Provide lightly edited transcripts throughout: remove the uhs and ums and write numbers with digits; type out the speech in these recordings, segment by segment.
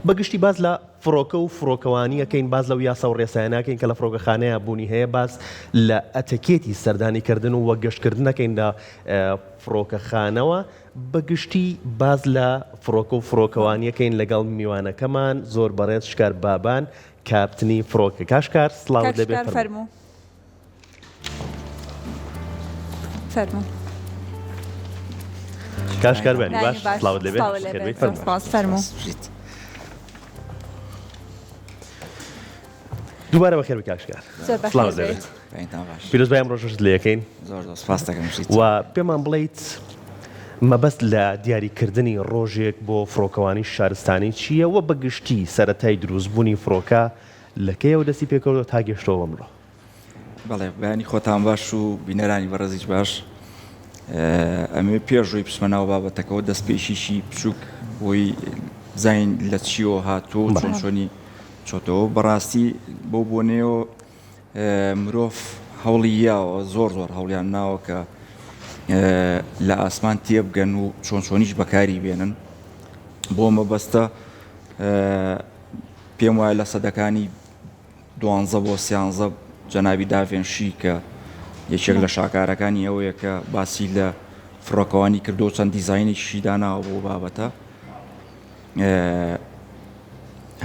بەگشتی باز لە فڕۆکە و فڕۆکەوانیەکەین، باز لەو یاسا و ڕێسایانەکەین کە لە فڕۆکەخانەیە بوونی هەیە، باز لە ئەتەکێتی سەردانیکردن و وەگەشتکردنەکەین لە فڕۆکەخانەوە، بەگشتی باز لە فڕۆکە و فڕۆکەوانیەکەین لەگەڵ میوانەکەمان زۆر بەڕێز شکار بابان کاپتنی فڕۆکە. کاشکار سڵاو دەبێت. فەرموو. کاشکار بێنی باش سڵاو دەبێت. فەرموو. دووبارە بەخێر کاشکار. سڵاو دەبێت. پیرۆز بایم ڕۆژت لە یەکەین. و پێمان بڵیت مەبەست لە دیاریکردنی ڕۆژێک بۆ فڕۆکەوانی شارستانی چییە و بەگشتی سەرەتای دروستبوونی فڕۆکە لەکەیەوە دەستی پێکەوتەوە تا گەشتەوە ئەمڕۆ؟ بەڵێ بەیانی خۆتان باش و بینەرانی بەڕێزیش باش. ئەمێ پێشڕۆی پشمەناو بابەتەکەەوە دەستپێشیشی بچووک بۆی زین لە چیەوە هاتووە چۆن چۆنی چۆتەوە. بەڕاستی بۆ بۆنێەوە مرۆڤ هەوڵی یاوە زۆر هەوڵیان ناوە کە لە ئاسمان تێبگەن و چۆن چۆنیش بەکاری بێنن. بۆ مەبەستە پێم وایە لە سەدەکانی 12 بۆ 13 جەنابی داڤێنشی کە یەکێک لە شاکارەکانی ئەوەیە کە باسی لە فڕۆکەوانی کردو چەند دیزاینێکی داناوە بۆ بابەتە.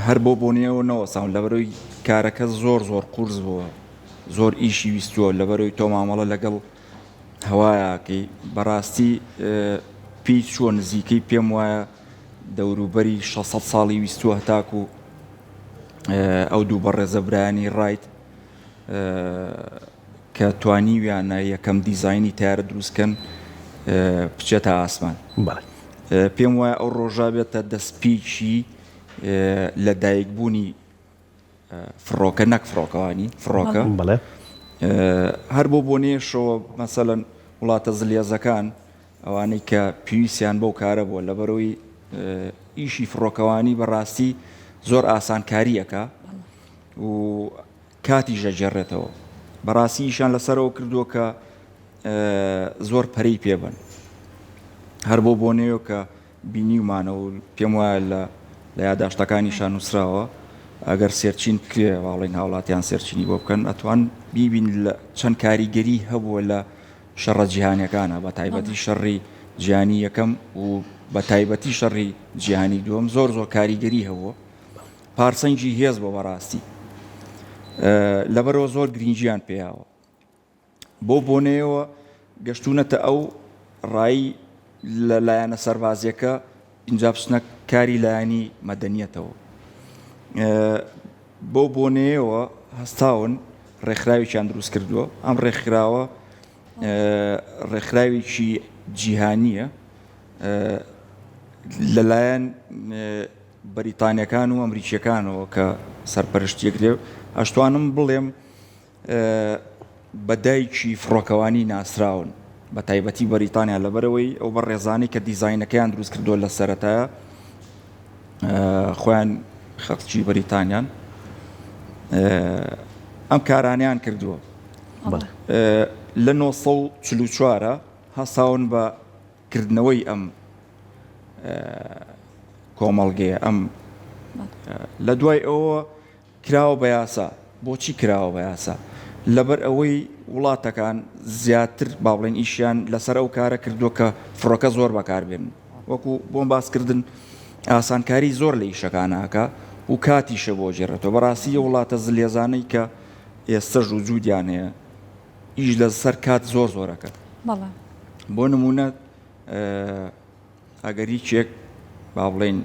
هەر بۆ بۆنیەوە نەوەساون لەبەرەوەی کارەکە زۆر قورس بووە، زۆر ئیشی ویستووە لەبەرەوەی تۆ مامەڵە لەگەڵ هەوایەکەی. بەڕاستی پێی چووە نزیکەی پێم وایە دەوروبەری 600 ساڵی ویستووە هەتاکو ئەو دوو بەڕێزە برایانی ڕایت کە توانیویانە یەکەم دیزاینی تیارە دروستکەن بچێتە ئاسمان. پێم وایە ئەو ڕۆژە بێتە دەستپێکی لە دایکبوونی فڕۆکە نەک فڕۆکەوانی فڕۆکە. هەر بۆ بۆنێشەوە مەسەلەن وڵاتە زلێزەکان ئەوانەی کە پێویستیان بەو کارە بووە لەبەرەوەی ئیشی فڕۆکەوانی بەڕاستی زۆر ئاسانکاریەکە و کاتی ژەجێڕێتەوە. بەڕاستی ئیشان لەسەرەوە کردووە کە زۆر پەرەی پێبن. هەر بۆ بۆنێەوە کە بینیومانە و پێم وایە لە یاداشتەکانیشان نووسراوە ئەگەر سێرچین بکرێ باڵین هاوڵاتیان سێرچینی بۆ بکەن ئەتوان بیبین لە چەند کاریگەری هەبووە لە شەڕە جیهانیەکانە بە تایبەتی شەڕی جیهانی یەکەم و بە تایبەتی شەڕی جیهانی دووەم زۆر کاریگەری هەبووە. پارسەنجی هێز بۆ بەڕاستی لەبەرەوە زۆر گرنگیان پێیاوە. بۆ بۆنێەوە گەشتونەتە ئەو ڕایی لە لایەنە سەربازیەکە اینجا بچنە کاری لایەنی مەدەنیەتەوە. بۆ بۆنێەوە هەستاون ڕێکخراوێکیان دروست کردووە. ئەم ڕێکخراوە ڕێکخراوێکی جیهانیە لەلایەن بەریتانیەکان و ئەمریکیەکانەوە کە سەرپەرشتیەکرێ. ئەشتوانم بڵێم بەدایکی فڕۆکەوانی ناسراون بە تایبەتی بەریتانیا لەبەرەوەی ئەو بە ڕێزانی کە دیزاینەکەیان دروست کردووە لە سەرەتایە خۆیان خەڵکی بەریتانیان ئەم کارانیان کردووە. لە 1944 هەساون بە کردنەوەی ئەم کۆمەڵگەیە. ئەم لە دوای ئەوە کراوە بە یاسا. بۆچی کراوە بە یاسا؟ لەبەر ئەوەی وڵاتەکان زیاتر با بڵێن ئیشیان لەسەر ئەو کارە کردووە کە فڕۆکە زۆر بەکاربێن. وەکو بۆم باسکردن ئاسانکاری زۆر لە ئیشەکانەکە و کاتیشە بۆ جێڕێتەوە. بەڕاستی وڵاتە زلێزانەی کە ئێستەژ و جوودیان هەیە ئیش لەسەر کات زۆرەکە. بۆ نمونە ئەگەری چێک با بڵێن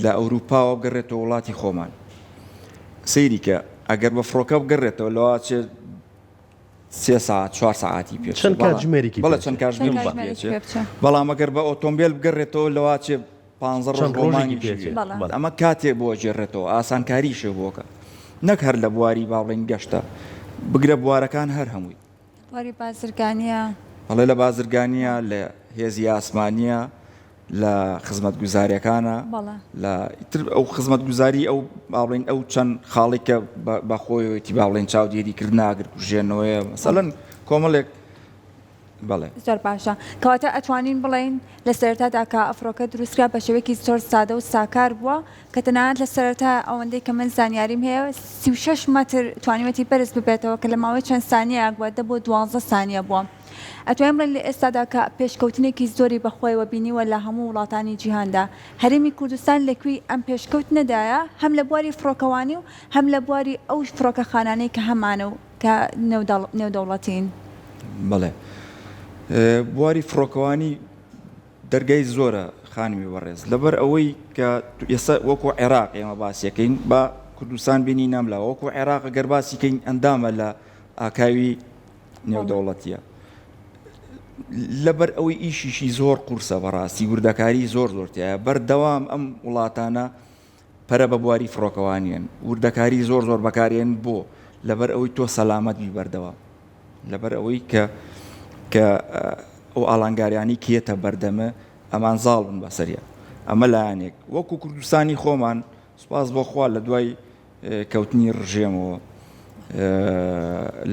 لە ئەوروپاوە بگەڕێتەوە وڵاتی خۆمان سەیری کە ئەگەر بە فڕۆکە بگەڕێتەوە لەوە چێ 3 ساعت 4 ساعتی پێ چەند کاتژمێرێکی بەڵێ چەند کاتژمێر بەڵام ئەگەر بە ئۆتۆمبیل بگەڕێتەوە لەوە چێ 15 ڕۆژی پێ. ئەمە کاتێک بۆ جێڕێتەوە ئاسانکاریشە بۆکە نەک هەر لە بواری با بڵێن گەشتە بگرە بوارەکان هەر هەمووی واری بازرگانیە بەڵێ لە بازرگانیە لە هێزی ئاسمانیە لە خزمەتگوزاریەکانە لە ئەو خزمەتگوزاری ئەو باڵێن ئەو چەند خاڵێکە بەخۆیەتی باڵێن چاودێریکردن ئاگر کوژێنەوەیە مەسەڵەن کۆمەڵێک بەڵێ زۆر باشە کەواتە ئەتوانین بڵێن لە سەرەتادا کە ئەفرۆکە دروستکرا بە شێوەیەکی زۆر سادە و ساکار بووە کە تەنانەت لە سەرەتا ئەوەندەی کە من زانیاریم هەیە 36 مەتر توانیوەتی بەرز ببێتەوە کە لە ماوەی چەند سانیە گوادە بۆ 12 سانیە بووە. ئەتوانین بڵێن لە ئێستادا کە پێشکەوتنێکی زۆری بەخۆیەوە بینیوە لە هەموو وڵاتانی جیهاندا. هەرێمی کوردستان لەکوێ ئەم پێشکەوتنەدایە هەم لە بواری فڕۆکەوانی و هەم لە بواری ئەو فڕۆکەخانانەی کە هەمانە و کە نێودەوڵەتین. بەڵێ بواری فڕۆکەوانی دەرگای زۆرە خانمی وەڕێز لەبەر ئەوەی کە ئێستا وەکو عێراق ئێمە باسیەکەین بە کوردستان بینی ناملا وەکو عێراق گەر باسیکەین ئەندامە لە ئاکاوی نێودەوڵەتیە لەبەر ئەوەی ئیشیشی زۆر قورسە بەڕاستی وردەکاری زۆر زۆرتایە بەردەوام ئەم وڵاتانە پەرە بە بواری فڕۆکەوانیان وردەکاری زۆر زۆر بەکارێن بۆ لەبەر ئەوەی تۆ سەلامەت بی بەردەوام لەبەر ئەوەی کە ئەو ئاڵنگاریانی کێتە بەردەمە ئەمان زاڵ بن بەسەریە ئەمە لایەنێک وەکو کوردستانی خۆمان سوپاس بۆخوا لە دوای کەوتنی ڕژێمەوە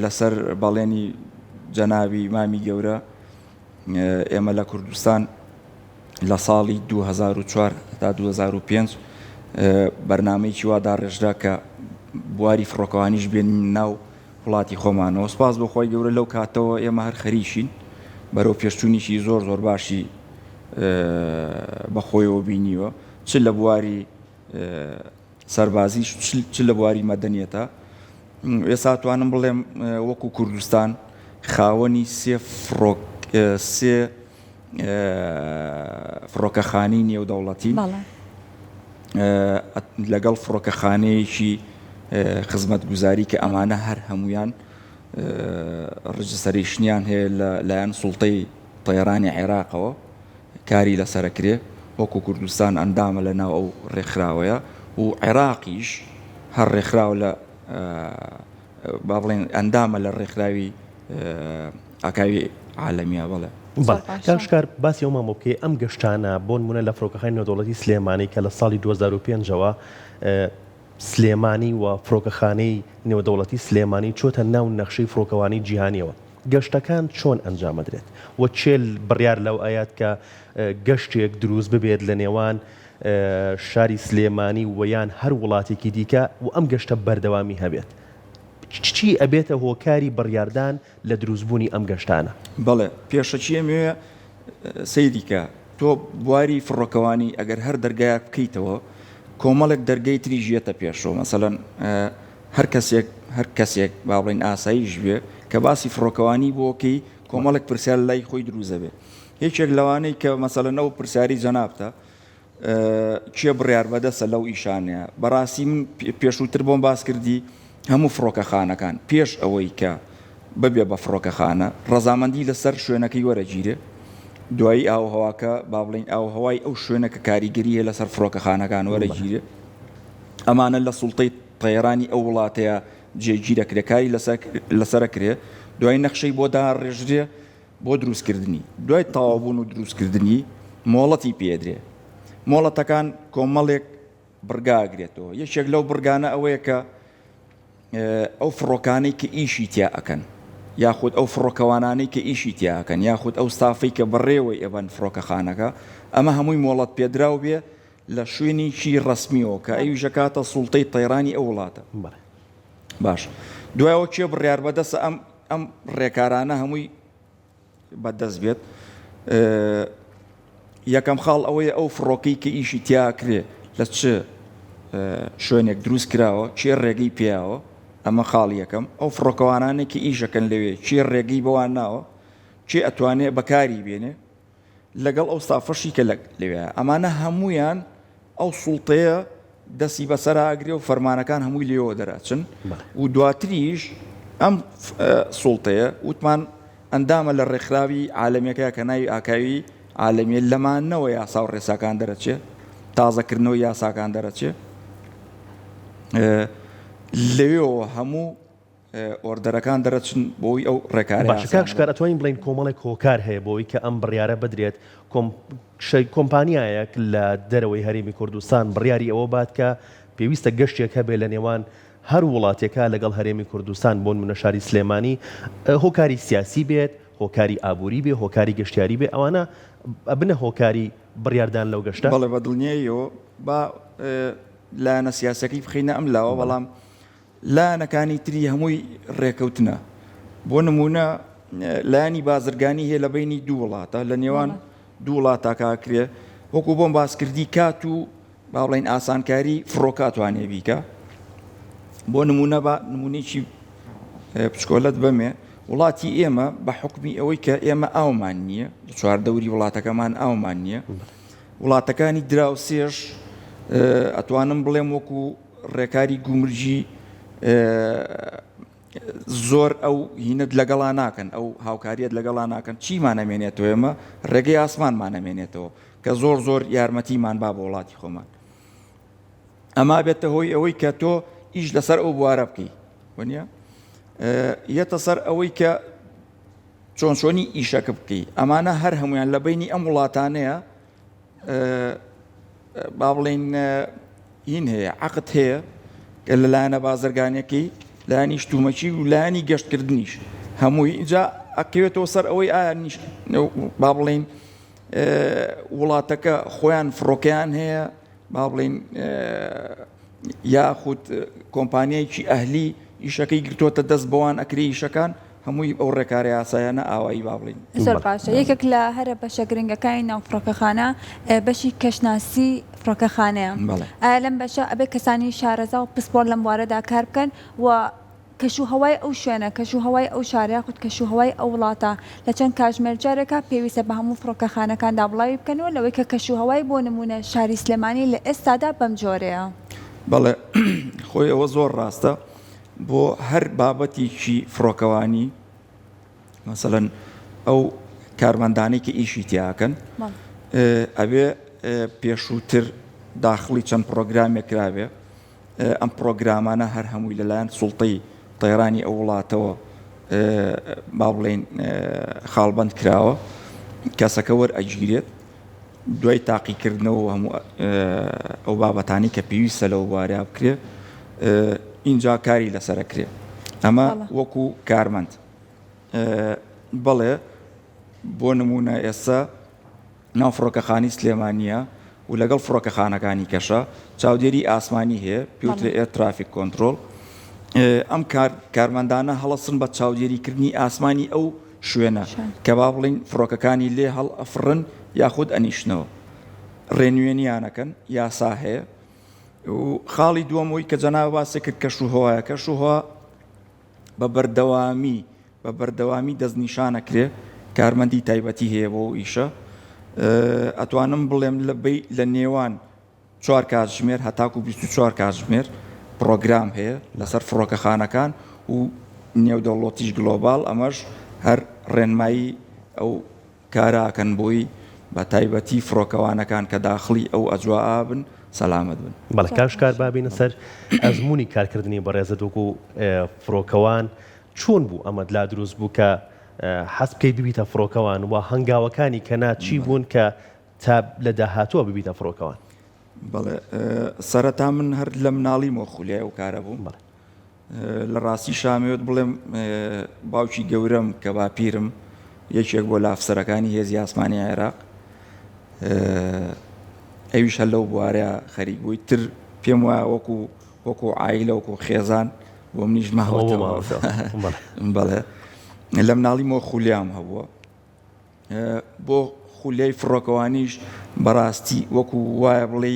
لەسەر بەڵێنی جەنابی مامی گەورە ئێمە لە کوردستان لە ساڵی 2004 تا 2005 بەرنامەیەکی وا داڕێژرا کە بواری فڕۆکەوانیش بێنین ناو وڵاتی خۆمانەوە سوپاس بۆ خۆی گەورە لەو کاتەوە ئێمە هەر خەریشین بەرەو پێشچوونیشی زۆر زۆر باشی بەخۆیەوە بینیوە چ لە بواری سەربازیش چ لە بواری مەدەنیەتە ئێستا توانم بڵێم وەکو کوردستان خاوەنی سێ فڕۆکەخانەی نێودەوڵەتی لەگەڵ فڕۆکەخانەیەکی خزمەت گوزاری کە ئەمانە هەر هەمویان ڕجستەریشنیان هەیە لایەن سوڵتەی تەیڕانی عێراقەوە کاری لەسەرکرێ وەکو کوردستان ئەندامە لە ناو ئەو ڕێکخراوەیە و عێراقیش هەر ڕێکخراو لە با بڵێن ئەندامە لە ڕێکخراوی ئاکاوی عالەمیە بڵێ کاشکار باسی ئەو مامۆ بکەی ئەم گەشتانە بۆ نمونە لە فڕۆکەخانەی نێودەوڵەتی سلێمانی کە لە ساڵی 2005ەوە سلێمانی و فڕۆکەخانەی نێودەوڵەتی سلێمانی چۆتە ناو نەخشەی فڕۆکەوانی جیهانیەوە گەشتەکان چۆن ئەنجامەدرێت و چێل بڕیار لەو ئايات کە گەشتێک دروست ببێت لە نێوان شاری سلێمانی و یان هەر وڵاتێکی دیکە و ئەم گەشتە بەردەوامی هەبێت چی ئەبێتە هۆکاری بڕیاردان لە دروستبوونی ئەم گەشتانە بەڵێ پێشەچیە مێ سەیدیکە تۆ بواری فڕۆکەوانی ئەگەر هەر دەرگایەک بکەیتەوە کۆمەڵێک دەرگەی تریژێتە پێشەوە مەسەڵەن هەر کەسێک با بڵێن ئاساییش بێ کە باسی فڕۆکەوانی بۆکەی کۆمەڵێک پرسیار لای خۆی دروزە بێ هیچێک لەوانەی کە مەسەڵەن ئەو پرسیاری جەنابتە چێ بڕیار بەدەسە لەو ئیشانەیە بەڕاستی من پێشووتر بۆم باس کردی هەموو فڕۆکەخانەکان پێش ئەوەی کە ببێ بە فڕۆکەخانە ڕەزامەندی لەسەر شوێنەکەی وەرەگیرێ دوایی ئاوهەواکە با بڵێن ئاوهەوای ئەو شوێنەکە کاریگەریە لەسەر فڕۆکەخانەکان وەرەگیرێ ئەمانە لە سوڵتەی تەیڕانی ئەو وڵاتەیە جێگیرەکرێکاری لەسەرەکرێ دوای نەخشەی بۆ داڕێژرێ بۆ دروستکردنی دوای تەواوبوون و دروستکردنی مۆڵەتی پێدرێ مۆڵەتەکان کۆمەڵێک بڕگاگرێتەوە یەکێک لەو بڕگانە ئەوەیە کە ئەو فڕۆکانەی کە ئیشی تیا ئەکەن یاخود ئەو فڕۆکەوانانەی کە ئیشی تیا ئەکەن یاخود ئەو ستافەی کە بەڕێوەی ئەبەن فڕۆکەخانەکە ئەمە هەمووی مۆڵەت پێدراو بێ لە شوێنێکی ڕسمیەوە کە ئەویش کاتە سوڵتەی تەیڕانی ئەو وڵاتە باش دوایەوە کێ بڕیار بەدەسە ئەم ڕێکارانە هەمووی بەدەست بێت یەکەم خاڵ ئەوەیە ئەو فڕۆکەی کە ئیشی تیاکرێ لە چ شوێنێک دروست کراوە چێ ڕێگەی پیاوە ئەمە خاڵ یەکەم ئەو فڕۆکەوانانێکی ئیشەکەن لەوێ چێ ڕێگەی بەوان ناوە چێ ئەتوانێت بەکاری بێنێ لەگەڵ ئەو ستافەشی کە لەوێ ئەمانە هەمویان ئەو سوڵتەیە دەستی بەسەراگرێ و فەرمانەکان هەمووی لێەوە دەراچن و دواتریش ئەم سوڵتەیە وتمان ئەندامە لە ڕێکخراوی عالەمیەکە کە ناوی ئاکاوی عالەمیە لەمانەوە یاسا و ڕێساکان دەرەچێ تازەکردنەوە یاساکان دەرەچێ لەوێەوە هەموو ئۆردەرەکان دەرەچن بۆی ئەو ڕێکارە باشکار ئەتوانین بڵین کۆمەڵێک هۆکار هەیە بۆی کە ئەم بڕیارە بدرێت کۆمپانیایەک لە دەرەوەی هەرێمی کوردستان بڕیاری ئەوە بات کە پێویستە گەشتێک هەبێ لە نێوان هەر وڵاتێکە لەگەڵ هەرێمی کوردستان بۆ نمونە شاری سلێمانی هۆکاری سیاسی بێت هۆکاری ئابووری بێ هۆکاری گەشتیاری بێ ئەوانە ئەبنە هۆکاری بڕیاردان لەو گەشتە بەڵێ بەدڵنیاییەوە با لایەنە سیاسەکەی بخینە ئەم لاوە بەڵام لایەنەکانی تری هەمووی ڕێکەوتنە بۆ نمونە لایەنی بازرگانی هەیە لە بینی دوو وڵاتە لە نێوان دوو وڵاتە کاکرێ وەکو بۆم باسکردی کات و با بڵێن ئاسانکاری فڕۆکاتوانێ بیکە بۆ نمونە بە نمونێکی پچکۆلت بەمێ وڵاتی ئێمە بە حکمی ئەوەی کە ئێمە ئاومان نییە لە چواردەوری وڵاتەکەمان ئاومان نییە وڵاتەکانی دراوسێش ئەتوانم بڵێم وەکو ڕێکاری گومرجی زۆر ئەو هینت لەگەڵا ناکەن ئەو هاوکاریت لەگەڵا ناکەن چیمان ئەمێنێتەوە ئێمە ڕێگەی ئاسمانمان ئەمێنێتەوە کە زۆر یارمەتیمان با بە وڵاتی خۆمان ئەما بێتە هۆی ئەوەی کە تۆ ئیش لەسەر ئەو بوارە بکەی وەنیە یەتە سەر ئەوەی کە چۆنچۆنی ئیشەکە بکەی ئەمانە هەر هەمویان لە بینی ئەم وڵاتانەیە با بڵێن هین هەیە عەقد هەیە کە لە لایەنە بازرگانیەکەی لایەنی شتومەچی و لایەنی گەشتکردنیش هەمووی اینجا ئەکەوێتەوە سەر ئەوەی ئایا با بڵێن وڵاتەکە خۆیان فڕۆکەیان هەیە با بڵێن یاخود کۆمپانیایکی ئەهلی ئیشەکەی گرتوۆتە دەست بەوان ئەکری ئیشەکان هەمووی ئەو ڕێکاری ئاسایانە ئاوایی با بڵێن زۆر باشە یەکێک لە هەرە بەشە گرنگەکانی ناو فڕۆکەخانە بەشی کەشناسی فڕۆکەخانەیە لەم بەشە ئەبێ کەسانی شارەزا و پسپۆر لەم بوارەدا کار بکەن و کەشوهەوای ئەو شوێنە کەشوهەوای ئەو شارە خودت کەشوهەوای ئەو وڵاتە لە چەند کاتژمێر جارێکە پێویستە بە هەموو فڕۆکەخانەکاندا بڵاوی بکەنەوە لەوەی کە کەشوهەوای بۆ نمونە شاری سلێمانی لە ئێستادا بەم جۆرەیە بەڵێ خۆی ئەوە زۆر ڕاستە بۆ هەر بابەتێکی فڕۆکەوانی مەسەڵەن ئەو کارمەندانەی کە ئیشی تیاکەن ئەبێ پێشووتر داخڵی چەند پرۆگرامێک کرابێ ئەم پرۆگرامانە هەر هەمووی لەلایەن سوڵتەی تەیرانی ئەو وڵاتەوە با بڵێن خاڵبەند کراوە کەسەکە وەرئەگیرێت دوای تاقیکردنەوە هەموو ئەو بابەتانی کە پێویستە لەو بواریا بکرێ اینجا کاری لەسەرەکرێ ئەمە وەکو کارمەند بەڵێ بۆ نمونە ئێستا ناو فڕۆکەخانی سلێمانیە و لەگەڵ فڕۆکەخانەکانی کەشە چاودێری ئاسمانی هەیە پیوترێ ئێر ترافیک کۆنتڕۆل ئەم کارمەندانە هەڵەسن بە چاودێریکردنی ئاسمانی ئەو شوێنە کە با بڵین فڕۆکەکانی لێ هەڵ ئەفڕن یاخود ئەنیشنەوە ڕێنوێنیانەکەن یاسا هەیە و خاڵی دووەمەوەی کە جەناب باسی کرد کەشوهەوایە کەشوهەوا بە بەردەوامی دەستنیشانەکرێ کارمەندی تایبەتی هەیە بۆ ئیشە ئەتوانم بڵێم لە نێوان 4 کاتژمێر هەتاکو 24 کاتژمێر پرۆگرام هەیە لەسەر فڕۆکەخانەکان و نێودەوڵەتیش گلۆبال ئەمەش هەر ڕێنمایی ئەو کاراکەن بۆی بە تایبەتی فڕۆکەوانەکان کە داخڵی ئەو ئەجوا ئابن سەلامت بن بەڵێ کار بابینە سەر ئەزمموی کارکردنی بەڕێزت وەکو فڕۆکەوان چۆن بوو ئەمە لا دروست بوو کە حەز بکەی ببیتە فڕۆکەوان و هەنگاوەکانی کە ناچی بوون کە تا لە داهاتووە ببیتە فڕۆکەوان بەڵێ سەرەتا من هەر لە مناڵی مۆخولای ئەو کارە بووم لە ڕاستی شامەوێت بڵێم باوکی گەورەم کە باپیرم یەکێک بۆ لافسەرەکانی هێزی ئاسمانی عێراق ئەویش هەر لەو بوارەیە خەریک بووی تر پێم وایە وەکو عایلە وەکو خێزان بۆ منیش ماوەتەوە بەڵێ لە مناڵی مۆخولیام هەبووە بۆ خولیای فڕۆکەوانیش بەڕاستی وەکو وایە بڵێ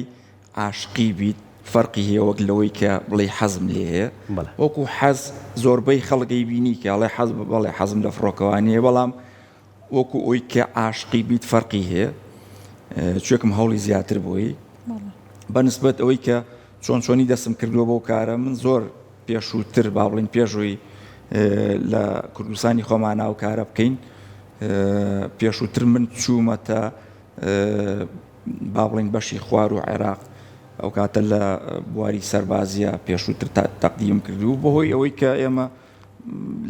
عاشقی بیت فەرقی هەیە وەک لەوەی کە بڵێ حەزم لێ هەیە وەکو حەز زۆربەی خەڵکی بینی کە ئەڵێ حەز بڵێ حەزم لە فڕۆکەوانیە بەڵام وەکو ئەوی کە عاشقی بیت فەرقی هەیە چێکم هەوڵی زیاتر بووی بەنسبەت ئەوەی کە چۆنی دەستم کردووە بۆ کارە من زۆر پێشووتر با بڵین پێشووی لە کوردستانی خۆمان ناو کارە بکەین پێشووتر من چوومەتە با بڵین بەشی خوار و عێراق ئەو کاتە لە بواری سەربازیە پێشووتر تەقدیم کردو بەهۆی ئەوەی کە ئێمە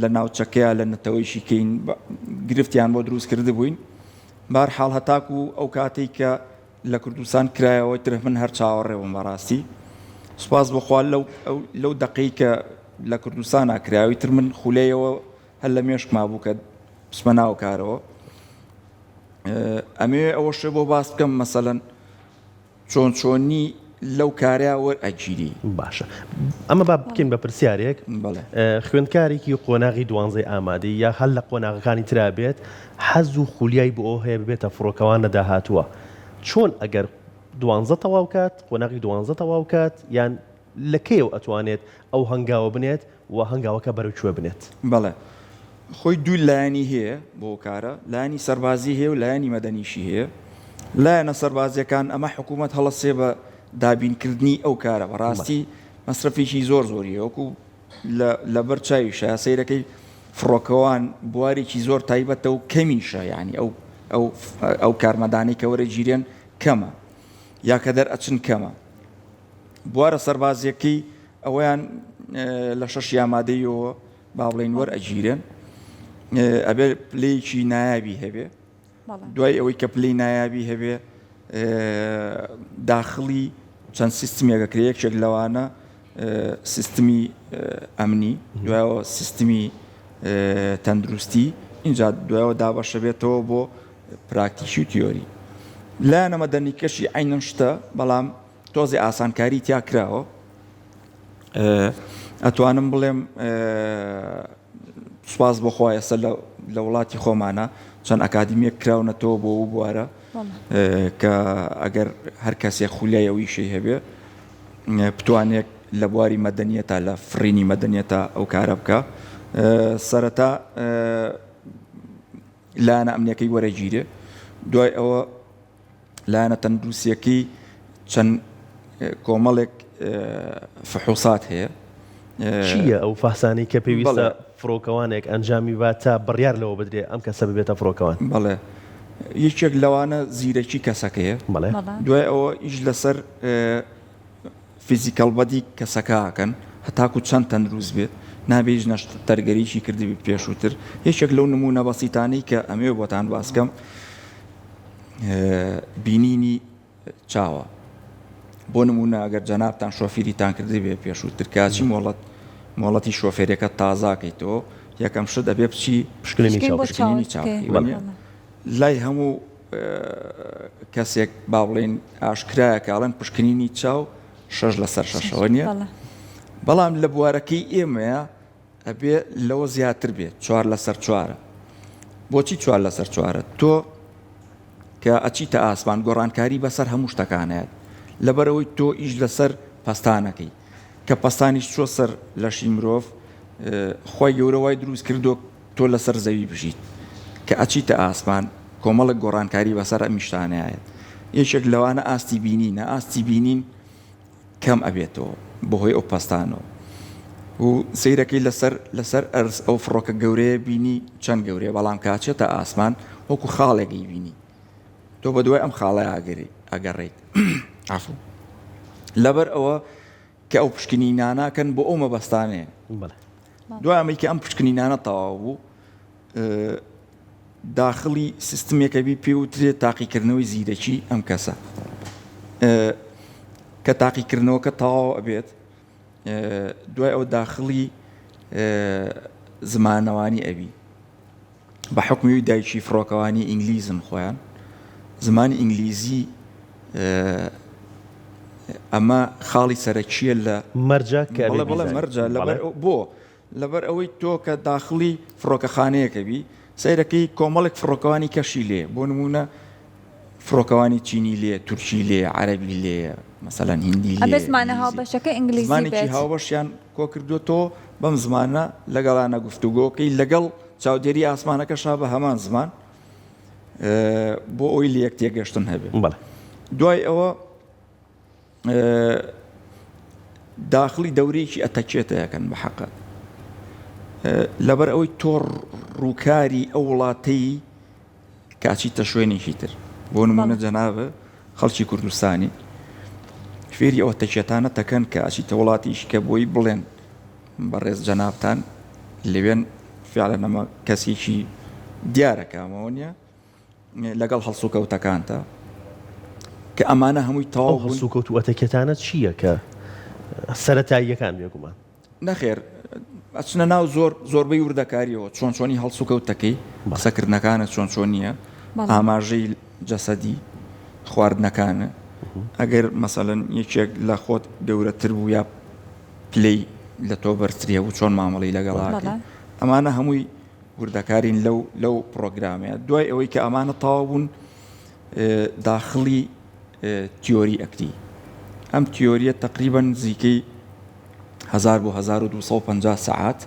لە ناوچەکەیە لە نەتەوەیشی کەین گرفتیان بۆ دروست کرده بووین بارحاڵ هەتاکو ئەو کاتێک کە لە کوردستان کرایەوە تر من هەر چاوەڕێوەم بەڕاستی سوپاس بەخوا لەو دەقەی کە لە کوردستان ناکراوی تر من خولەیەوە هەر لە مێشکما بوو کە بسمە ناو کارەوە ئەمێ ئەوەشە بۆ باس بکەم مەسەلەن چۆنی لەو کاریا وەرئەگیری باشە ئەمە با بکەین بە پرسیارێک خوێندکارێکی قۆناغی دوانزەی ئامادەی یا هەل لە قۆناغەکانی ترا بێت حەز و خولیای بۆ ئەو هەیە ببێتە فڕۆکەوانە داهاتووە چۆن ئەگەر دوانزە تەواو کات قۆناغی دوانزە تەواو کات یان لە کێو ئەتوانێت ئەو هەنگاوە بنێت و هەنگاوەکە بەرەوکوێ بنێت بەڵێ خۆی دوو لایانی هەیە بۆ کارە لایانی سەربازی هەیە و لایانی مەدەنیشی هەیە لایەنە سەربازیەکان ئەمە حکوومەت هەڵەسێ بە دابینکردنی ئەو کارە بەڕاستی مەسرفێکی زۆریە وەکو لەبەر چاویشە سەیرەکەی فڕۆکەوان بوارێکی زۆر تایبەتە و کەمیشە یعنی ئەو کارمەدانی کە وەرەگیرێن کەمە یا کە دەرئەچن کەمە بوارە سەربازیەکەی ئەویان لە شەش ئامادەیەوە با بڵێن وەرئەگیرێن ئەبێ پلەیەکی نایابی هەبێ دوای ئەوەی کە پلەی نایابی هەبێ داخلی چەند سیستمێکە کرێکێک لەوانە سیستمی ئەمنی دوایەوە سیستمی تەندروستی اینجا دوایەوە دابەشە بێتەوە بۆ پراکتیکی و تیۆری لایەنە مەدەنیکەشی عینەن شتە بەڵام تۆزی ئاسانکاری تیا کراوە ئەتوانم بڵێم سواز بۆخوای ئێستا لە وڵاتی خۆمانە چەند ئەکادیمیەک کراونەتەوە بۆ ئەو بوارە کە ئەگەر هەر کەسێک خولیایەویشەی هەبێ بتوانێت لە بواری مەدەنیەتە لە فڕینی مەدەنیەتە ئەو کارە بکە سەرەتا لایەنە ئەمنیەکەی وەرەگیرێ دوای ئەوە لایەنە تەندروستیەکەی چەند کۆمەڵێک فحوسات هەیە چییە ئەو فەحسانەی کە پێویستە فڕۆکەوانێک ئەنجامی با تا بڕیار لەوە بدرێ ئەم کەسە ببێتە فڕۆکەوان بەڵێ یەکێک لەوانە زیرەکی کەسەکەیە دوای ئەوە ئیش لەسەر فیزیکەڵ بەدی کەسەکەکەن هەتاکو چەند تەندروست بێت نابێژ نەشت تەرگەریشی کردی پێشووتر یەکێک لەو نمونە بەسیتانەی کە ئەمێ بۆتان باسکەم بینینی چاوە بۆ نمونە ئەگەر جەنابتان شۆفێریتان کردی بێ پێشووتر کاچی مۆڵەتی شۆفێرەکە تازاکەیتەوە یەکەم شت ئەبێ بچی پشکنینی چاوی لای هەموو کەسێک با بڵێن ئاشکرایە کاڵەن پشکنینی چاو 6 لەسەر 6ەوە نییە بەڵام لە بوارەکەی ئێمەیە ئەبێ لەوە زیاتر بێت 4 لەسەر 4 بۆچی 4 لەسەر 4 تۆ کە ئەچیتە ئاسمان گۆڕانکاری بەسەر هەموو شتەکانەیە لەبەرەوەی تۆ ئیش لەسەر پەستانەکەی کە پەستانیش چۆ سەر لەشی مرۆڤ خۆی گەورەوای دروست کردو تۆ لەسەر زەوی بژیت کە ئەچیتە ئاسمان کۆمەڵک گۆڕانکاری بەسەر ئەمیشتانەیە یەکێک لەوانە ئاستی بینینە ئاستی بینین کەم ئەبێتەوە بەهۆی ئەو پەستانەوە و سەیرەکەی لەسەر ئەرز ئەو فڕۆکە گەورەیە بینی چەند گەورەیە بەڵام کاچێتە ئاسمان وەکو خاڵێکی بینی تۆ بە دوای ئەم خاڵە ئەگەڕێیت عفو لەبەر ئەوە کە ئەو پشکنیناناکەن بۆ ئەو مەبەستانەیە دوای ئەمەی کە ئەم پشکنینانە تەواو بوو داخلی سیستمێکەبی پێوترێت تاقیکردنەوەی زیرەکی ئەم کەسە کە تاقیکردنەوەکە تەواو ئەبێت دوای ئەو داخلی زمانەوانی ئەبی بە حکمی دایکی فڕۆکەوانی ئینگلیزن خۆیان زمانی ئینگلیزی ئەمە خاڵی سەرەکیە لە مەرجە بڵێ مەرجە بۆ لەبەر ئەوەی تۆ کە داخلی فڕۆکەخانەیەکەبی سەیرەکەی کۆمەڵێک فڕۆکەوانی کەشی لێ بۆ نمونە فڕۆکەوانی چینی لێ تورکی لێ عەرەبی لێ مەسەلەن هیندی لێ زمانە هاوبەشەکە ئینگلیزی زمانێکی هاوبەشیان کۆ کردوتەوە بەم زمانە لەگەڵانە گفتوگۆکەی لەگەڵ چاودێری ئاسمانەکەشا بە هەمان زمان بۆ ئەوی لە یەک تێگەشتن هەبێ دوای ئەوە داخلی دەورەیەکی ئەتەکێتە یەکەن بە حەقە لەبەر ئەوەی تۆ ڕووکاری ئەو وڵاتەی کاچیتە شوێنێکی تر بۆ نمونە جەنابە خەڵکی کوردستانی فێری ئەوە تەکێتانە دەکەن کە ئاچیتە وڵاتیش کە بۆی بڵێن بەڕێز جەنابتان لەوێن فعلا ئەمە کەسێکی دیارەکەمەوە نیە لەگەڵ هەڵسوکەوتەکانتە کە ئەمانە هەمووی تەواو هەڵسوکەوت و ئەتەکێتانە چییە کە سەرەتاییەکان بێگومان نەخێر ئەچنە ناو زۆربەی وردەکاریەوە چۆنی هەڵسوکەوتەکەی قسەکردنەکانە چۆن نییە ئاماژەی جەسەدی خواردنەکانە ئەگەر مەسەڵەن یەکێک لە خۆت گەورەتر بوو یا پلەی لە تۆ بەرتریە بوو چۆن مامەڵی لەگەڵاکە ئەمانە هەمووی وردەکارین لەو پرۆگرامەیە دوای ئەوەی کە ئەمانە تەواو بوون داخڵی تیۆری ئەکتی ئەم تیۆریە تقریباً نزیکەی 1000 بۆ 1250 ساعات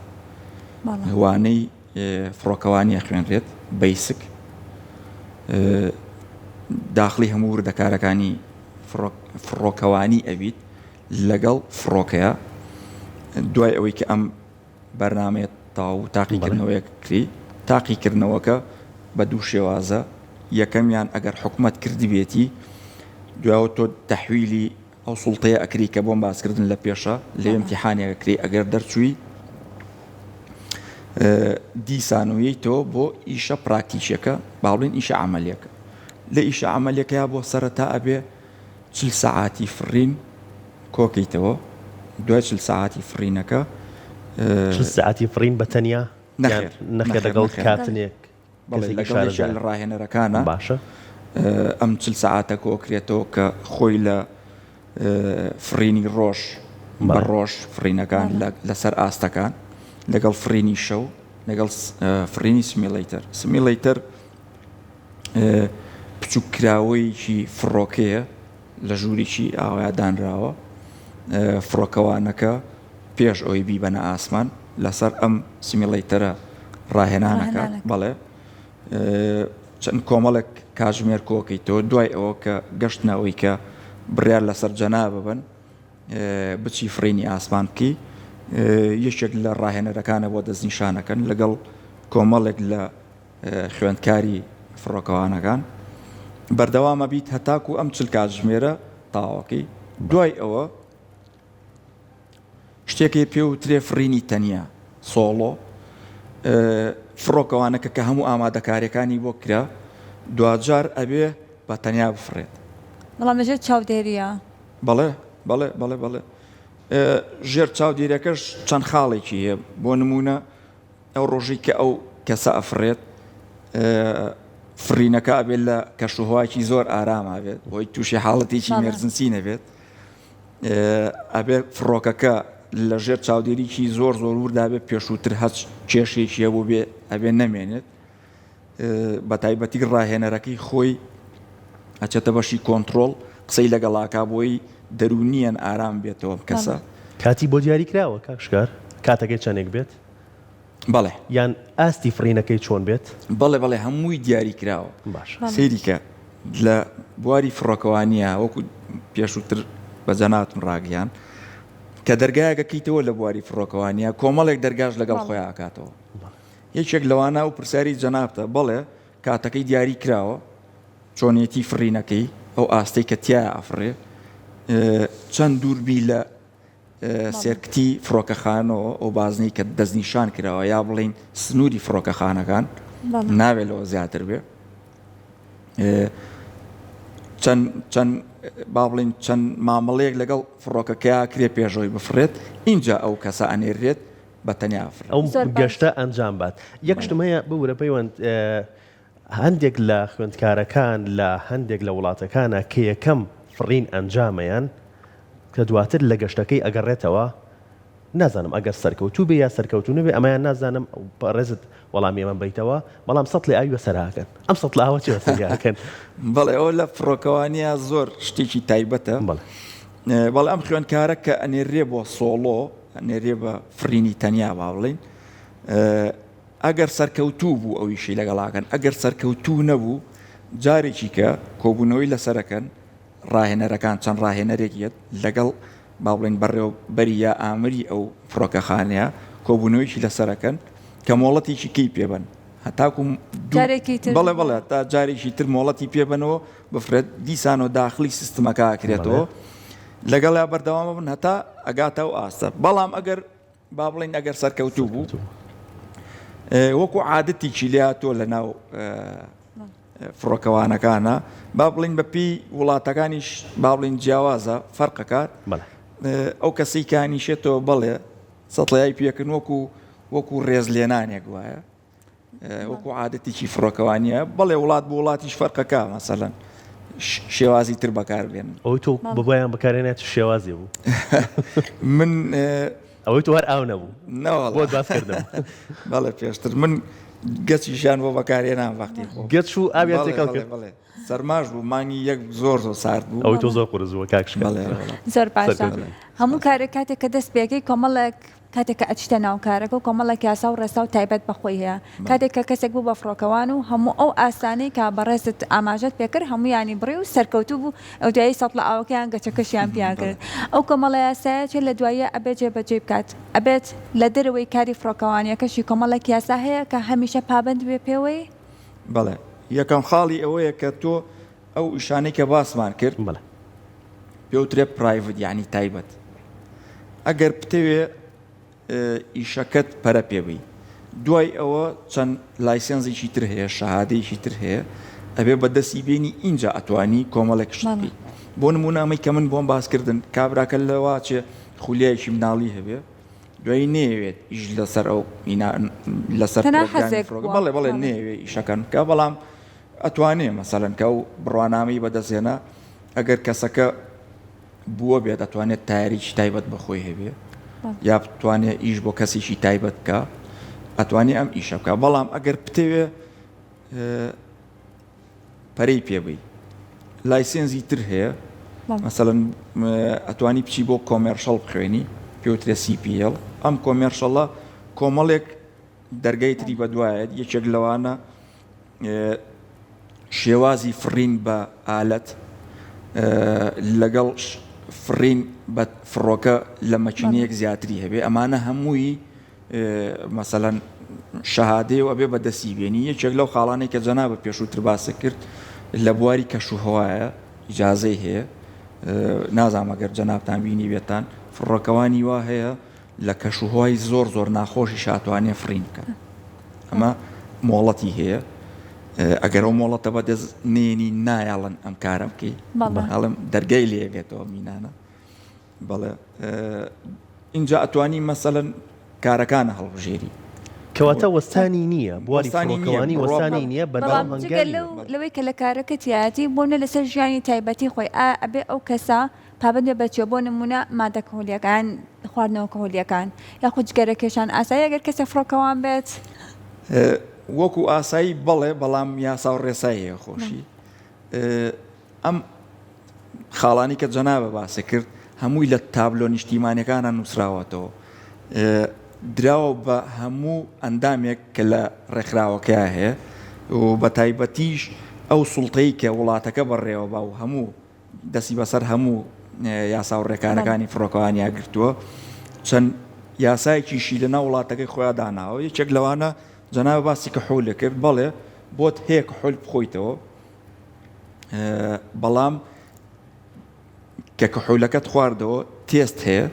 وانەی فڕۆکەوانیە خوێنرێت بیسک داخلی هەموو وردەکارەکانی فڕۆکەوانی ئەبیت لەگەڵ فڕۆکەیە دوای ئەوەی کە ئەم بەرنامەیە تاو تاقیکردنەوەیە کری تاقیکردنەوەکە بە دوو شێوازە یەکەمیان ئەگەر حکومەت کردی بێتی دوایەوە تۆ تەحویلی ئەو سوڵتەیە ئەکری کە بۆم باسکردن لە پێشە لێ ئیمتیحانێکەکری ئەگەر دەرچووی دیسانەوەی تۆ بۆ ئیشە پراکتیکیەکە باڵێن ئیشە عملیەکە لە ئیشە عملیەکەیا بۆ سەرەتا ئەبێ 40 ساعاتی فرین کۆکەیتەوە دوای 40 ساعاتی فرینەکە 40 ساعتی فرین بە تەنیا نەخێ لەگەڵ کاتنێک لەگەڵ لە ڕاهێنەرەکانە باشە ئەم 40 ساعاتە کۆکرێتەوە کە خۆی لە فرینی ڕۆژ بە ڕۆژ فرینەکان لەسەر ئاستەکان لەگەڵ فرینی شەو لەگەڵ فرینی سمیلەیتەر بچووکراوەیەکی فڕۆکەیە لە ژووریی ئاوایە دانراوە فڕۆکەوانەکە پێش ئەوەی بیبەنە ئاسمان لەسەر ئەم سمیلەیتەرە ڕاهێنانەکە بەڵێ چەند کۆمەڵێک کاتژمێر کۆکەیتەوە دوای ئەوە کە گەشتنەوەی کە بڕیار لەسەر جەنا ببن بچی فرینی ئاسمان بکەی یەکێک لە ڕاهێنەرەکانە بۆ دەستنیشانەکەن لەگەڵ کۆمەڵێک لە خوێندکاری فڕۆکەوانەکان بەردەوامە بیت هەتاکو ئەم 40 کاتژمێرە تاواکەی دوای ئەوە شتێکی پێوترێ فرینی تەنیا سۆڵۆ فڕۆکەوانەکە کە هەموو ئامادەکاریەکانی بۆ کرا دوجار ئەبێ بە تەنیا بفرێت بەڵام لەژێر چاودێریە بەڵێ بەڵێ بەڵێ بەڵێ ژێر چاودێریەکەش چەند خاڵێکی هەیە بۆ نمونە ئەو ڕۆژی کە ئەو کەسە ئەفرێت فرینەکە ئەبێت لە کەشوهواکی زۆر ئارامە بێت بۆی تووشی حاڵەتێکی مێرزنسی نەبێت ئەبێ فڕۆکەکە لە ژێر چاودێریکی زۆر وردا بێت پێشووتر هەچ کێشێکی هەبوو بێ ئەبێ نەمێنێت بە تایبەتی ڕاهێنەرەکەی خۆی ئەچێتە بەشی کۆنتترۆل قسەی لەگەڵاکا بۆی دەرونیان ئارام بێتەوە کەسە کاتی بۆ دیاری کراوە کاکشکار کاتەکەی چەندێک بێت بەڵێ یان ئاستی فرینەکەی چۆن بێت بەڵێ هەمووی دیاری کراوە باش سەیریکە لە بواری فڕۆکەوانیە وەکو پێشووتر بە جەناتون ڕاگەیان کە دەرگایەکەکەیتەوە لە بواری فڕۆکەوانیە کۆمەڵێک دەرگاش لەگەڵ خۆیان ئاکاتەوە یەکێک لەوانە و پرسیاری جەنابتە بەڵێ کاتەکەی دیاری کراوە چۆنیەتی فرینەکەی ئەو ئاستەی کە تایە ئەفڕێ چەند دووربی لە سێرکتی فڕۆکەخانەوە ئەو بازنەی کە دەستنیشان کراوە یا بڵین سنووری فڕۆکەخانەکان ناوێت لەوە زیاتر بێ چەند با بڵین چەند مامەڵەیەک لەگەڵ فڕۆکەکەیا کرێ پێشەوەی بفرێت اینجا ئەو کەسە ئەنێرێت بە تەنیا ئەو گەشتە ئەنجام بات یەک شتمەیە بورە پەیوەند هەندێک لە خوێندکارەکان لە هەندێک لە وڵاتەکانە کە یەکەم فرین ئەنجامەیان کە دواتر لە گەشتەکەی ئەگەڕێتەوە نازانم ئەگەر سەرکەوتوو بێ یا سەرکەوتو نەبێ ئەمەیان نازانم ڕێزت وەڵامی ئەمە بیتەوە بەڵام سەد لێ ئاوی بەسەراکەن ئەم سەد لە ئاوە چی بەسەریاکەن بەڵێ ئەوە لە فڕۆکەوانیە زۆر شتێکی تایبەتە بەڵێ ئەم خوێندکارە کە ئەنێرێ بۆ سۆڵۆ ئەنێرێ بە فرینی تەنیا با بڵین ئەگەر سەرکەوتوو بوو ئەویشی لەگەڵاکەن ئەگەر سەرکەوتوو نەبوو جارێکی کە کۆبوونەوەی لەسەرەکەن ڕاهێنەرەکان چەند ڕاهێنەرێکیت لەگەڵ با بڵین بەڕێوەبەری یا ئامری ئەو فڕۆکەخانەیە کۆبوونەوەیشی لەسەرەکەن کە مۆڵەتێکی کەی پێبن هەتاکو بەڵێ تا جارێکی تر مۆڵەتی پێبنەوە بفرێت دیسان و داخلی سیستمەکە کرێتەوە لەگەڵ یا بەردەوامە بن هەتا ئەگاتەوە ئاستە بەڵام ئەگەر با بڵین ئەگەر سەرکەوتوو بوو وەکو عادەتێکی لاتۆ لە ناو فڕۆکەوانەکانە با بڵین بەپی وڵاتەکانیش با بڵین جیاوازە فەرقەکات ئەو کەسەی کانیشێتەوە بڵێ سەڵەیای پێکردن وەکو ڕێز لێنانێک وایە وەکو عادەتێکی فڕۆکەوانیە بەڵێ وڵات بۆ وڵاتیش فەرقەکە مەسەلەن شێوازی تر بەکاربێن ئەوەی تۆ بەبایان بەکارێنێت شێوازی بوو من ئەوەی تو هەر ئاو نەبوو بۆ باسکردم بەڵێ پێشتر من گەچیشان بۆ بەکارێنان وەختی گەچ و ئاویان تێکەڵ کرد سەرماش بوو مانگی یەک زۆر سارد بوو ئەوەی تۆ زۆر قورزووە کاکشکە زۆر باشە هەموو کارێک کاتێک کە دەست پێەکەی کۆمەڵێک کاتێک کە ئەچتە ناو کارەکە و کۆمەڵێک یاسا و ڕێسا و تایبەت بەخۆی هەیە کاتێک کە کەسێک بوو بە فڕۆکەوان و هەموو ئەو ئاسانەی کە بەڕێزت ئاماژەت پێکرد هەموو ینی بڕی و سەرکەوتوو بوو ئەو دوایی سەڵ لە ئاوەکەیان گەچەکەشیان پیان کرد ئەو کۆمەڵە یاسایە چێ لە دوایە ئەبێت جێبەجێ بکات ئەبێت لە دەرەوەی کاری فڕۆکەوانیەکەشی کۆمەڵێک یاسا هەیە کە هەمیشە پابند بێ پێوەی بەڵێ یەکەم خاڵی ئەوەیە کە تۆ ئەو ئیشانەی کە باسمان کرد پێوترێ پرایڤت یعنی تایبەت ئەگەر بتەوێ ئیشەکەت پەرە پێبی دوای ئەوە چەند لایسەنزێکی تر هەیە شەهادەیەکی تر هەیە ئەبێ بەدەستی بێنی اینجا ئەتوانی کۆمەڵێک شتی بۆ نمونامەی کە من بۆم باسکردن کابراکە لەوا چێ خولیایکی مناڵی هەبێ دوایی نێوێت ئیش لەسەر ئەو لەسەر بەڵێ نێوێ ئیشەکەن کە بەڵام ئەتوانێ مەسەلەن کە ئەو بڕوانامەی بەدەستێنە ئەگەر کەسەکە بووە بێت دەتوانێت تاریکی تایبەت بەخۆی هەبێ یا بتوانێت ئیش بۆ کەسێکی تایبەت بکە ئەتوانێت ئەم ئیشە بکە بەڵام ئەگەر بتەوێ پەرەی پێبی لایسێنزی تر هەیە مەسەلەن ئەتوانی بچی بۆ کۆمێرشەڵ بخوێنی پێوترێ CPL ئەم کۆمێرشەڵە کۆمەڵێک دەرگای تری بەدوایەت یەکێک لەوانە شێوازی فرین بە ئالەت لەگەڵ فرین بە فڕۆکە لە مەچینەیەک زیاتری هەبێ ئەمانە هەمووی مەسەلەن شەهادەیە و ئەبێ بەدەستی بێنی یەکێک لەو خاڵانەی کە جەنابە پێشووتر باسە کرد لە بواری کەشوهەوایە ئیجازەی هەیە نازانم ئەگەر جەنابتان بینی بێتان فڕۆکەوانی وا هەیە لە کەشوهەوای زۆر ناخۆشی شاتوانێ فرین بکە ئەمە مۆڵەتی هەیە ئەگەر ئەو مۆڵەتە بەدەست نێنی نایاڵن ئەم کارە بکەی هەڵم دەرگای لێبێتەوە مینانە بەڵێ اینجا ئەتوانی مەسەلەن کارەکانە هەڵبژێری کەواتە وەستانی نییە بواری فڕۆکەوانی وەستانی نییە بەڵام لەوەی کە لە کارەکە تیاتی بۆنە لەسەر ژیانی تایبەتی خۆی ئەبێ ئەو کەسە پابندێ بەچێ بۆ نمونە مادە کۆلیەکان خواردنەوە کۆلیەکان یاخود جگەرەکێشان ئاسایی ئەگەر کەسە فڕۆکەوان بێت وەکو ئاسایی بەڵێ بەڵام یاسا و ڕێساییە خۆشی ئەم خاڵانی کە جەنابە باسە کرد هەمووی لە تابلۆ نیشتیمانیەکانە نووسراوەتەوە دراوە بە هەموو ئەندامێک کە لە ڕێکخراوەکە هەیە و بە تایبەتیش ئەو سوڵتەی کە وڵاتەکە بەڕێوە بە و هەموو دەستی بەسەر هەموو یاسا و ڕێکارەکانی فڕۆکەوانیا گرتووە چەند یاسایەکیشی لە ناو وڵاتەکەی خۆیان داناوە یەکێک لەوانە جەنابە باسی کەحوولە کرد بەڵێ بۆت هەیە کەحوول بخۆیتەوە بەڵام کە کەحوولەکەت خواردەوە تێست هەیە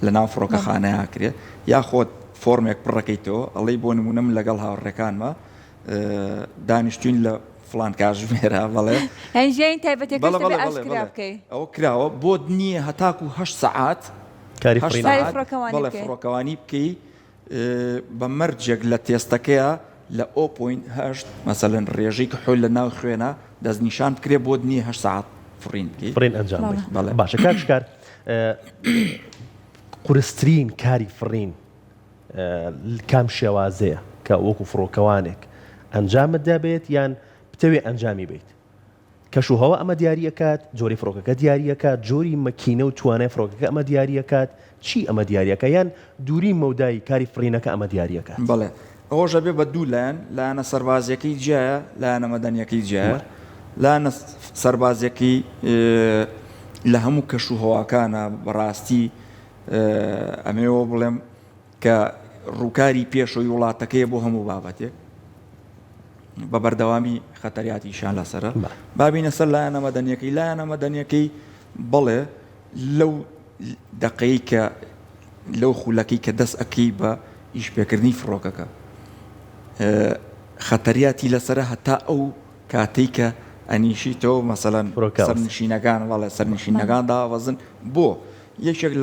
لە ناو فڕۆکەخانەیە کرێ یا خۆت فۆرمێک پڕەکەیتەوە ئەڵێی بۆ نمونەم لەگەڵ هاوڕێکانمە دانیشتوین لە فڵان کاتژمێرە بەڵێ ئەوە کراوە بۆت نییە هەتاکو 8 سەعات بەڵێ فڕۆکەوانی بکەی بە مەرجێک لە تێستەکەیە لە 0.8 مەسەلەن ڕێژەی کەحوول لە ناو خوێنە دەستنیشان بکرێ بۆت نییە 8 سەعات فرین ئەنجام باشە کار قورسترین کاری فڕین کام شێوازەیە کە وەکو فڕۆکەوانێک ئەنجامت دەبێت یان بتەوێ ئەنجامی بیت کەشوهەوە ئەمە دیاریەکات جۆری فڕۆکەکە دیاریەکات جۆری مەکینە و توانای فڕۆکەکە ئەمە دیاریەکات چی ئەمە دیاریەکە یان دووری مەودای کاری فڕینەکە ئەمە دیاریەکات بەڵێ ئەوەژە بێ بە دوو لایەن لایەنە سەربازیەکەی جیایە لایەنە مەدەنیەکەی جیایە لایەنە سەربازیەکەی لە هەموو کەشوهەواکانە بەڕاستی ئەمێوە بڵێم کە ڕووکاری پێشەوەی وڵاتەکەیە بۆ هەموو بابەتێک بە بەردەوامی خەتەریاتیشان لەسەرە بابینە سەر لایەنە مەدەنیەکەی لایەنە مەدەنیەکەی بڵێ لەو دەقەی کە لەو خولەکەی کە دەست ئەکەی بە ئیشپێکردنی فڕۆکەکە خەتەریاتی لەسرە هەتا ئەو کاتەی کە ئەنیشیتەوە مەسەلەن سەرنشینەکان وڵێ سەرنشینەکان داوەزن بۆ یەکێک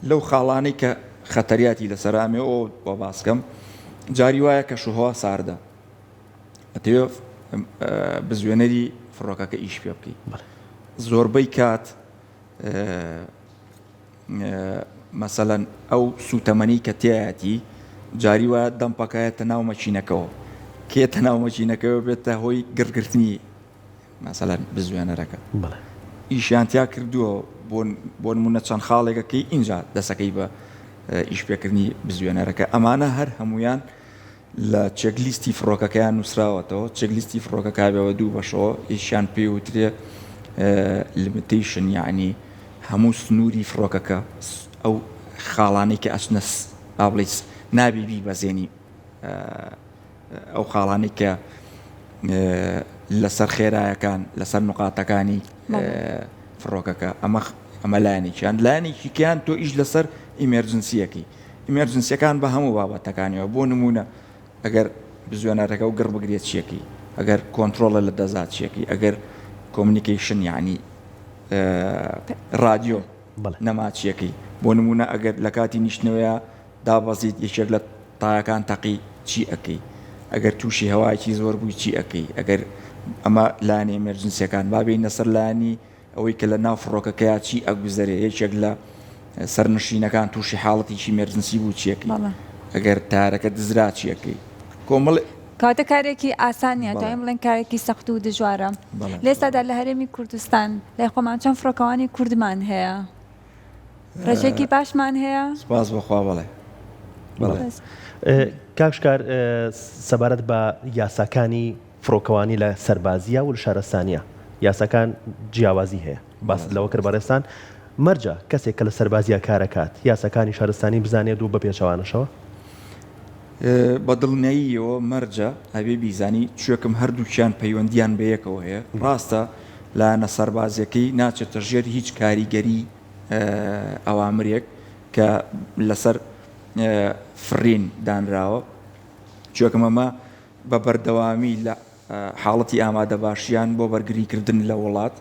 لەو خاڵانەی کە خەتەریاتی لەسەر ئەمێ ئەو بۆ باسکەم جاری وایە کە شوهۆ ساردە ئەتەوێ بزوێنەری فڕۆکەکە ئیش پێ بکەی زۆربەی کات مەسەلەن ئەو سوتەمەنی کە تایەتی جاری وایە دەمپەکایەتە ناو مەچینەکەەوە کێتە ناو مەچینەکەەوە بێتە هۆی گرگرتنی مەسەلەن بزوێنەرەکە ئیشیانتیا کردووە بۆ نمونە چەند خاڵێکەکەی اینجا دەسەکەی بە ئیش پێکردنی بزوێنەرەکە ئەمانە هەر هەمویان لە چێکلیستی فڕۆکەکەیان نووسراوەتەوە چێکلیستی فڕۆکەکە بێەوە دوو بەشەوە ئیشیان پێی وترێ لیمیتیشن یعنی هەموو سنووری فڕۆکەکە ئەو خاڵانەی کە ئەچنە ئابلیس نابیبی بەزێنی ئەو خاڵانەی کە لەسەر خێرایەکان لەسەر نقاتەکانی فڕۆکەکە ئەمە لایەنێکیان لایەنێکیان تۆ ئیش لەسەر ئیمێرجنسیەکەی ئیمێرجنسیەکان بە هەموو بابەتەکانیەوە بۆ نمونە ئەگەر بزوێنەرەکە و گڕ بگرێت چیەکەی ئەگەر کۆنتترۆلە لە دەزات چیەکەی ئەگەر کۆمنیکیشن یعنی رادیۆ نەماچیەکەی بۆ نمونە ئەگەر لە کاتی نیشتنەوەیە دابەزیت یەکێک لە تایەکان تەقی چی ئەەکەی ئەگەر تووشی هەوایکی زۆر بووی چی ئەەکەی ئەگەر ئەمە لایەنی ئەمێرجنسیەکان بابین لەسەر لایەنی ئەوەی کە لە ناو فڕۆکەکەیە چی ئەگوزەرێ یەکێک لە سەرنشینەکان تووشی حاڵەتێکی مێرجنسی بوو چیەکەی ئەگەر تارەکە دزرا چیەکەی کۆمەڵ کاتە کارێکی ئاسانیە دوای بڵێن کارێکی سەخت و دژوارە لێستادا لە هەرێمی کوردستان لای خۆمان چەند فڕۆکەوانی کوردمان هەیە ڕێژێکی باشمان هەیە سپاس بەخوا بڵێ کاکشکار سەبارەت بە یاساکانی فڕۆکەوانی لە سەربازیە و لە شارستانیە یاساکان جیاوازی هەیە باس لەوە کرد بەڕێستان مەرجە کەسێک کە لە سەربازیە کارەکات یاساکانی شارستانی بزانێت و بە پێچەوانەشەوە بە دڵنیاییەوە مەرجە هەبێ بیزانی چێکم هەردووکیان پەیوەندیان بە یەکەوە هەیە ڕاستە لایەنە سەربازیەکەی ناچێتە ژێر هیچ کاریگەری ئەوامرێک کە لەسەر فرین دانراوە چێکم ئەمە بە بەردەوامی لە حاڵەتی ئامادە باشیان بۆ بەرگریکردن لە وڵات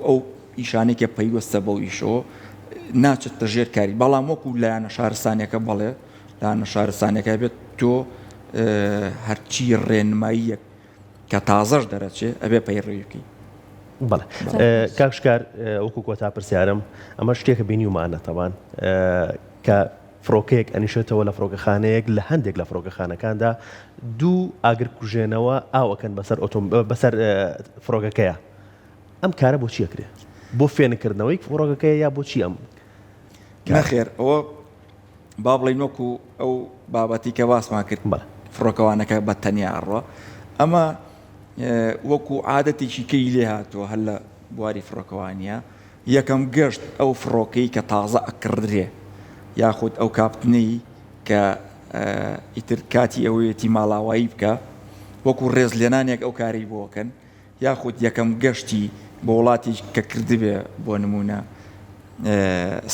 ئەو ئیشانێکە پەیوەستە بەو ئیشەوە ناچێتە ژێر کاری بەڵام وەکو لایەنە شارستانیەکە بەڵێ لایەنە شارستانەکە بێت تۆ هەرچی ڕێنماییەک کە تازەش دەرەچێ ئەبێ پەیڕێویەکەی بەڵێ کاکشکار وەکو کۆتا پرسیارم ئەمە شتێکە بینیومانە تەوان کە فڕۆکەیەک ئەنیشێتەوە لە فڕۆکەخانەیەک لە هەندێک لە فڕۆکەخانەکاندا دوو ئاگر کوژێنەوە ئاوەکەن بەسەر فڕۆکەکەیە ئەم کارە بۆ چیەکرێ بۆ فێنکردنەوەی فڕۆکەکەیە یا بۆچی ئەم نەخێر ئەوە با بڵین وەکو ئەو بابەتی کە باسمان کرد فڕۆکەوانەکە بە تەنیا ئەڕۆ ئەمە وەکو عادەتێکی کەی لێ هاتووە هەر لە بواری فڕۆکەوانیە یەکەم گەشت ئەو فڕۆکەی کە تازە ئەکردرێ یاخود ئەو کاپتنەی کە ئیتر کاتی ئەوەیەتی ماڵاوایی بکە وەکو ڕێزلێنانێک ئەو کاری بۆکەن یاخود یەکەم گەشتی بە وڵاتی کە کردبێ بۆ نمونە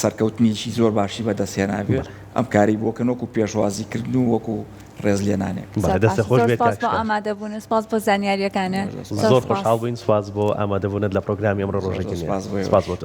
سەرکەوتنیشی زۆر باشی بەدەستێنابێ ئەم کاری بۆکەن وەکو پێشوازیکردن و وەکو ڕێزلێنانێک دەستە خۆش بێت ئامادەبوون سپاس بۆ زانیاریەکانە زۆر خۆشحاڵ بووین سپاس بۆ ئامادەبوونت لە پرۆگرامی ئەمڕۆ ڕۆژێکی سپاس بۆ تۆ